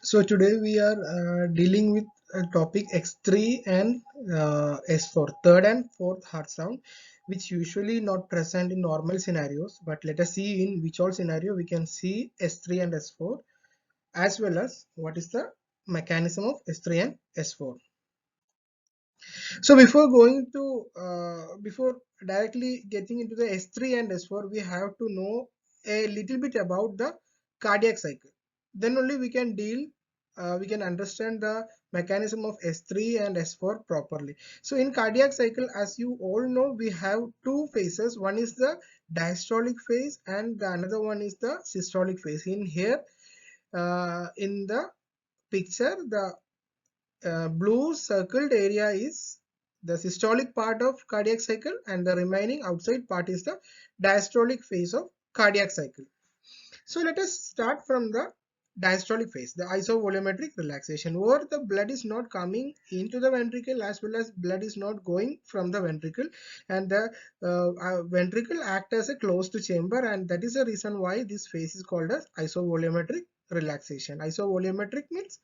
So today we are dealing with a topic X3 and S4, third and fourth heart sound, which usually not present in normal scenarios. But let us see in which all scenario we can see S3 and S4, as well as what is the mechanism of S3 and S4. So before directly getting into the S3 and S4, we have to know a little bit about the cardiac cycle. Then only we can understand the mechanism of S3 and S4 properly. So in cardiac cycle, as you all know, we have two phases. One is the diastolic phase and the another one is the systolic phase. In here, in the picture, the blue circled area is the systolic part of cardiac cycle and the remaining outside part is the diastolic phase of cardiac cycle. So let us start from the diastolic phase, the isovolumetric relaxation, where the blood is not coming into the ventricle as well as blood is not going from the ventricle, and the ventricle act as a closed chamber, and that is the reason why this phase is called as isovolumetric relaxation. Isovolumetric means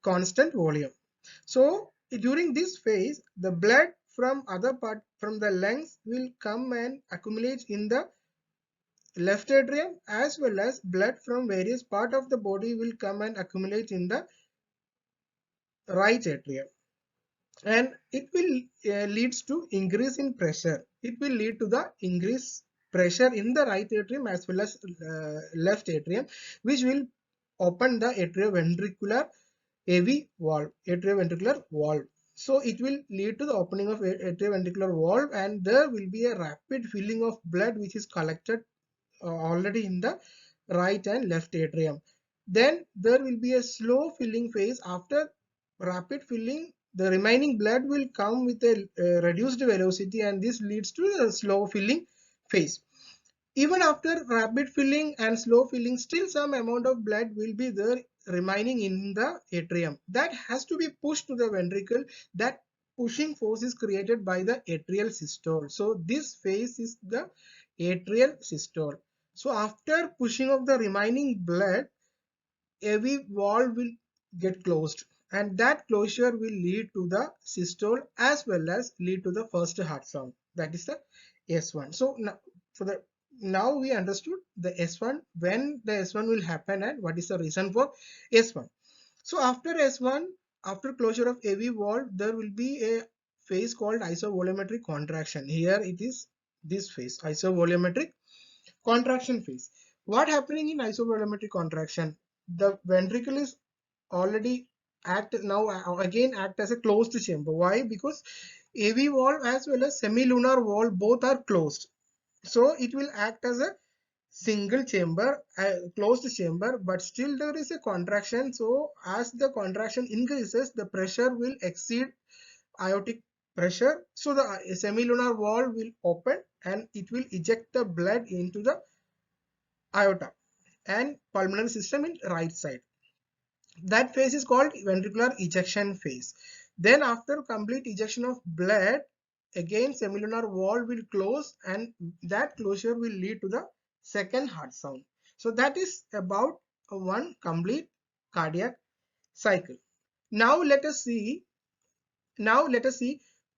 constant volume. So during this phase, the blood from other part from the lungs will come and accumulate in the left atrium, as well as blood from various part of the body will come and accumulate in the right atrium, and it will leads to increase in pressure. It will lead to the increase pressure in the right atrium as well as left atrium, which will open the atrioventricular AV valve, atrioventricular valve. So it will lead to the opening of atrioventricular valve, and there will be a rapid filling of blood which is collected already in the right and left atrium. Then there will be a slow filling phase. After rapid filling, the remaining blood will come with a reduced velocity, and this leads to a slow filling phase. Even after rapid filling and slow filling, still some amount of blood will be there remaining in the atrium. That has to be pushed to the ventricle. That pushing force is created by the atrial systole. So this phase is the atrial systole. So after pushing of the remaining blood, every valve will get closed, and that closure will lead to the systole as well as lead to the first heart sound, that is the S1. So now for the now we understood the S1, when the S1 will happen and what is the reason for S1. So after S1, after closure of AV valve, there will be a phase called isovolumetric contraction. Here it is this phase, isovolumetric contraction phase. What happening in isovolumetric contraction? The ventricle is already again act as a closed chamber. Why? Because AV valve as well as semilunar valve both are closed. So it will act as a single chamber, closed chamber, but still there is a contraction. So as the contraction increases, the pressure will exceed aortic pressure. So the semilunar valve will open and it will eject the blood into the aorta and pulmonary system in right side. That phase is called ventricular ejection phase. Then after complete ejection of blood, again semilunar valve will close, and that closure will lead to the second heart sound. So that is about one complete cardiac cycle. Now let us see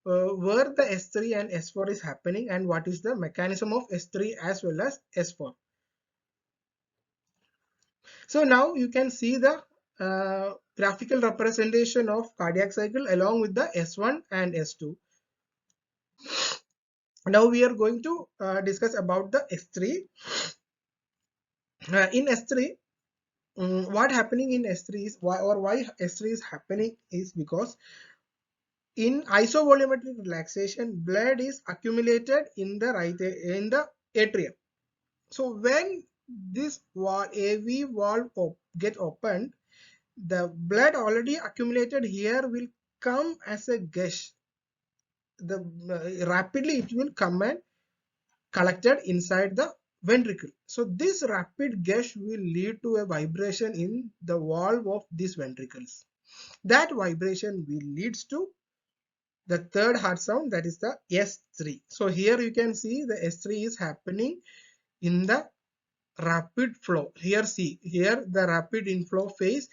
where the S3 and S4 is happening and what is the mechanism of S3 as well as S4. So now you can see the graphical representation of cardiac cycle along with the S1 and S2. Now we are going to discuss about the S3. In S3, what happening in S3 is why S3 is happening is because in isovolumetric relaxation, blood is accumulated in the atrium. So when this AV valve get opened, the blood already accumulated here will come as a gush. Rapidly it will come and collected inside the ventricle. So this rapid gush will lead to a vibration in the valve of these ventricles. That vibration will leads to the third heart sound, that is the S3. So here you can see the S3 is happening in the rapid flow. Here see, here the rapid inflow phase,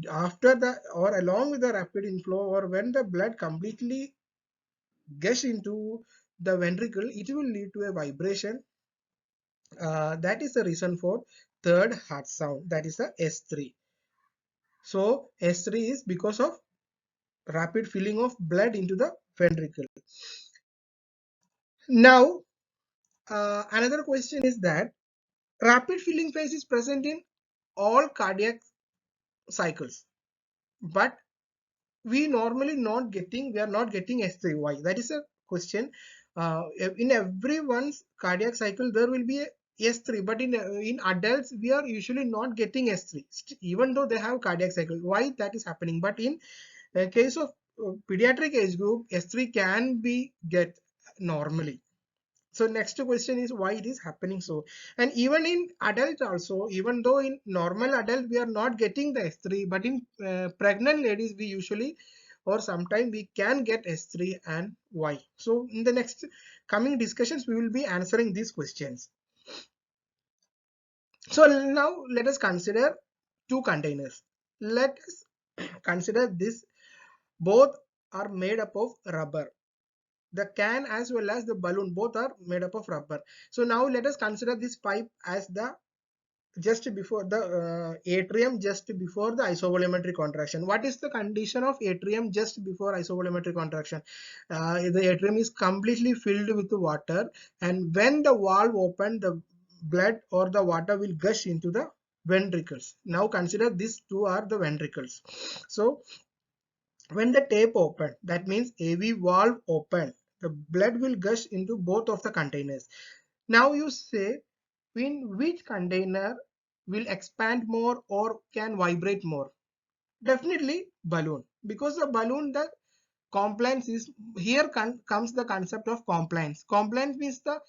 after the or along with the rapid inflow, or when the blood completely gush into the ventricle, it will lead to a vibration. That is the reason for third heart sound, that is a S3. So S3 is because of rapid filling of blood into the ventricle. Now another question is that rapid filling phase is present in all cardiac cycles, but we are not getting S3. Why? That is a question. In everyone's cardiac cycle there will be a S3, but in adults we are usually not getting S3 even though they have cardiac cycle. Why that is happening? But in case of pediatric age group, S3 can be get normally. So next question is why it is happening so. And even in adult also, even though in normal adult we are not getting the S3, but in pregnant ladies we usually or sometimes we can get S3, and why. So in the next coming discussions we will be answering these questions. So now let us consider two containers. Let us consider this. Both are made up of rubber. The can as well as the balloon, both are made up of rubber. So now let us consider this pipe as the just before the atrium, just before the isovolumetric contraction. What is the condition of atrium just before isovolumetric contraction? The atrium is completely filled with water, and when the valve open, the blood or the water will gush into the ventricles. Now consider these two are the ventricles. So when the tape open, that means AV valve open, the blood will gush into both of the containers. Now you say, in which container will expand more or can vibrate more? Definitely balloon, because the balloon, the compliance is here comes the concept of compliance. Compliance means the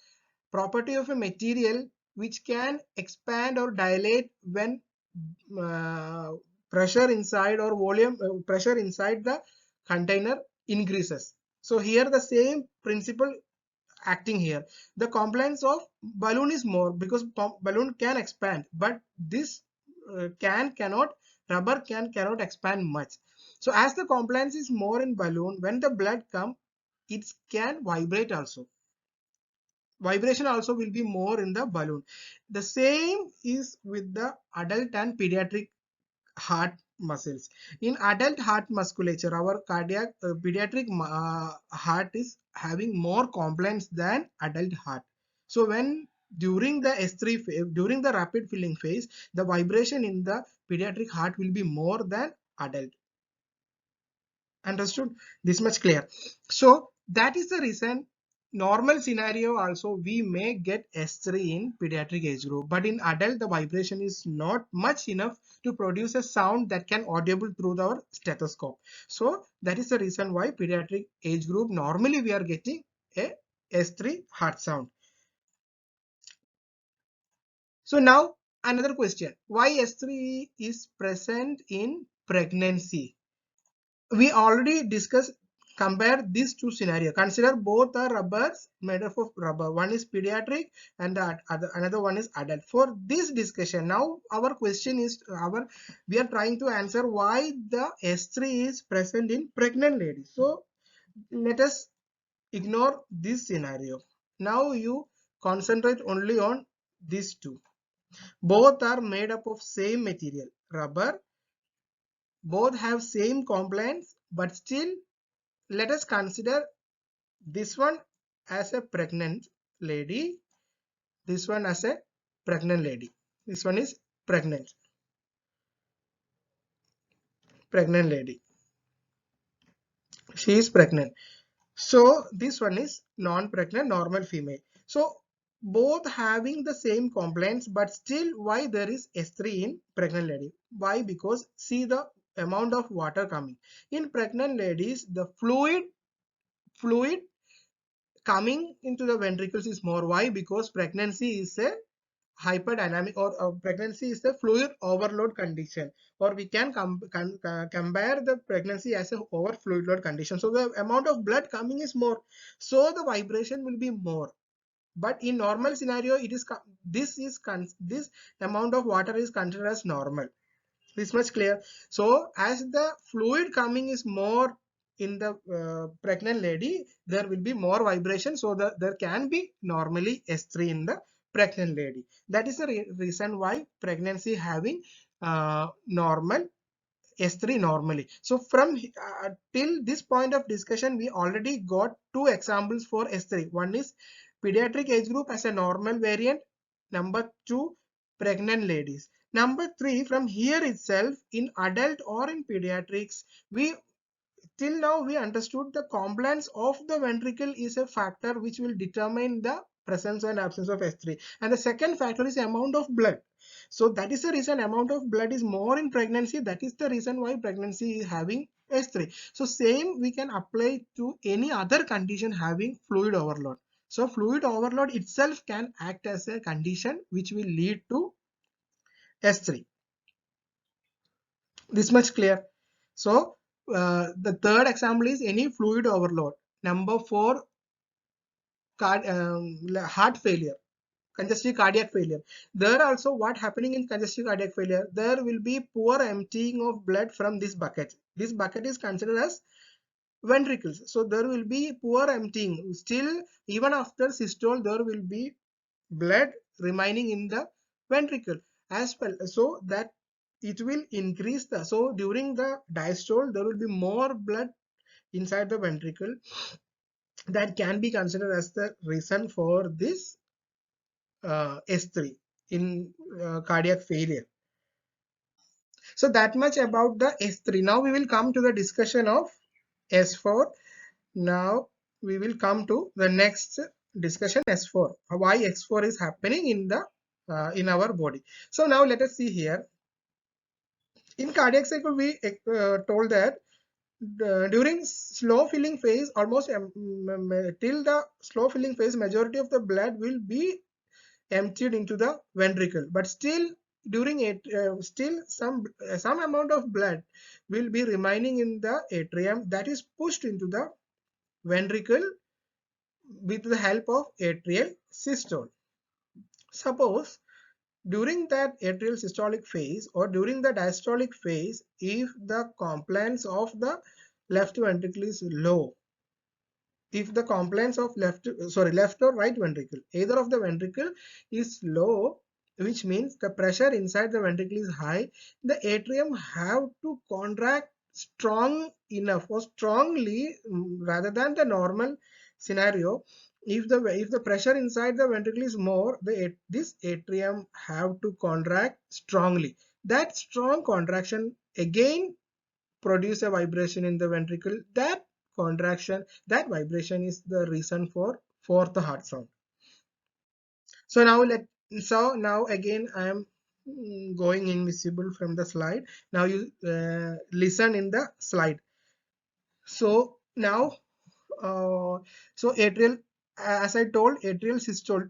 property of a material which can expand or dilate when uh, pressure inside or volume pressure inside the container increases. So here the same principle acting here. The compliance of balloon is more because balloon can expand, but this cannot, rubber cannot expand much. So as the compliance is more in balloon, when the blood come, it can vibrate also. Vibration also will be more in the balloon. The same is with the adult and pediatric heart muscles. In adult heart musculature, our cardiac pediatric heart is having more compliance than adult heart. So when during the S3 phase, during the rapid filling phase, the vibration in the pediatric heart will be more than adult. Understood? This much clear. So that is the reason normal scenario also we may get S3 in pediatric age group, but in adult the vibration is not much enough to produce a sound that can audible through our stethoscope. So that is the reason why pediatric age group normally we are getting a S3 heart sound. So now another question, why S3 is present in pregnancy? We already discussed, compare these two scenarios. Consider both are rubbers, made up of rubber. One is pediatric and the another one is adult. For this discussion, now our question is we are trying to answer why the S3 is present in pregnant ladies. So let us ignore this scenario. Now you concentrate only on these two. Both are made up of same material, rubber. Both have same compliance, but still let us consider this one as a pregnant lady, this one as a pregnant lady. This one is pregnant lady. She is pregnant. So this one is non-pregnant, normal female. So both having the same compliance, but still why there is S3 in pregnant lady? Why? Because see the amount of water coming. In pregnant ladies, the fluid coming into the ventricles is more. Why? Because pregnancy is a hyperdynamic, or pregnancy is a fluid overload condition, or we can compare the pregnancy as a over fluid load condition. So the amount of blood coming is more, so the vibration will be more. but in normal scenario it is this amount of water is considered as normal. This much clear. So as the fluid coming is more in the pregnant lady, there will be more vibration, so there can be normally S3 in the pregnant lady. That is the reason why pregnancy having normal S3 normally. So from till this point of discussion, we already got two examples for S3. One is pediatric age group as a normal variant. Number two, pregnant ladies. Number three, from here itself, in adult or in pediatrics, we till now we understood the compliance of the ventricle is a factor which will determine the presence and absence of S3. And the second factor is amount of blood. So that is the reason amount of blood is more in pregnancy. That is the reason why pregnancy is having S3. So same we can apply to any other condition having fluid overload. So fluid overload itself can act as a condition which will lead to S3. This much clear. So the third example is any fluid overload. Number four, heart failure, congestive cardiac failure. There also what happening in congestive cardiac failure, there will be poor emptying of blood from this bucket. This bucket is considered as ventricles. So there will be poor emptying. Still, even after systole, there will be blood remaining in the ventricle as well. So that it will increase the, so during the diastole, there will be more blood inside the ventricle. That can be considered as the reason for this S3 in cardiac failure. So that much about the S3. Now we will come to the discussion of S4. Now we will come to the next discussion, S4. Why X4 is happening in the in our body. So now let us see here. In cardiac cycle, we told that during slow filling phase, almost till the slow filling phase, majority of the blood will be emptied into the ventricle, but still during it still some amount of blood will be remaining in the atrium, that is pushed into the ventricle with the help of atrial systole. Suppose during that atrial systolic phase or during the diastolic phase, if the compliance of the left ventricle is low, if the compliance of left or right ventricle, either of the ventricle is low, which means the pressure inside the ventricle is high, the atrium have to contract strong enough or strongly, rather than the normal scenario. If the pressure inside the ventricle is more, this atrium have to contract strongly. That strong contraction again produce a vibration in the ventricle. That contraction, that vibration is the reason for fourth heart sound. So now again I am going invisible from the slide. Now you listen in the slide. So now so atrial, as I told, atrial systole,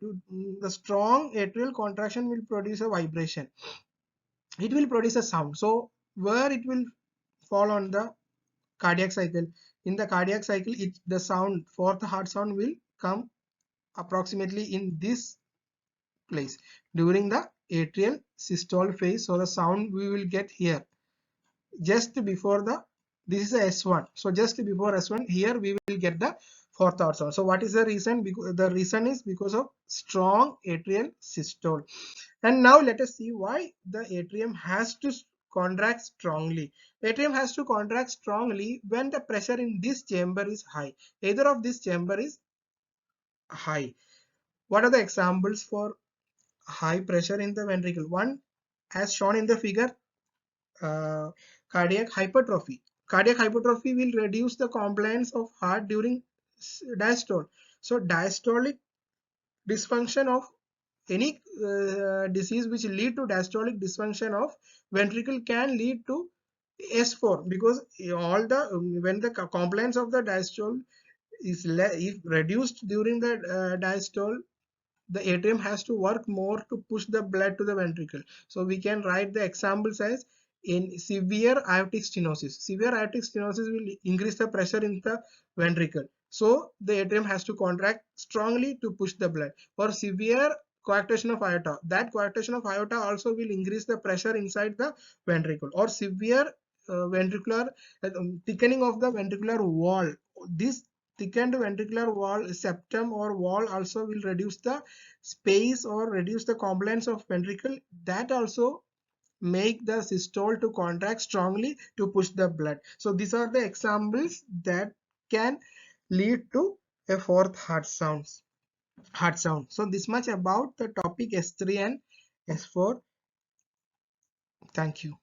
the strong atrial contraction will produce a vibration. It will produce a sound. So where it will fall on the cardiac cycle? In the cardiac cycle, the sound, fourth heart sound, will come approximately in this place during the atrial systole phase. So the sound we will get here just before the, this is a S1. So just before S1, here we will get the fourth heart sound. So what is the reason? Because the reason is because of strong atrial systole. And now let us see why the atrium has to contract strongly. The atrium has to contract strongly when the pressure in this chamber is high. Either of this chamber is high. What are the examples for high pressure in the ventricle? One, as shown in the figure, uh, cardiac hypertrophy. Cardiac hypertrophy will reduce the compliance of heart during diastole. So diastolic dysfunction of any disease which lead to diastolic dysfunction of ventricle can lead to S4, because all the when the compliance of the diastole is if reduced during the diastole, the atrium has to work more to push the blood to the ventricle. So we can write the examples as in severe aortic stenosis. Severe aortic stenosis will increase the pressure in the ventricle. So the atrium has to contract strongly to push the blood. For severe coarctation of aorta, that coarctation of aorta also will increase the pressure inside the ventricle. Or severe ventricular thickening of the ventricular wall. This thickened ventricular wall, septum or wall, also will reduce the space or reduce the compliance of ventricle. That also make the systole to contract strongly to push the blood. So these are the examples that can lead to a fourth heart sound. So this much about the topic S3 and S4. Thank you.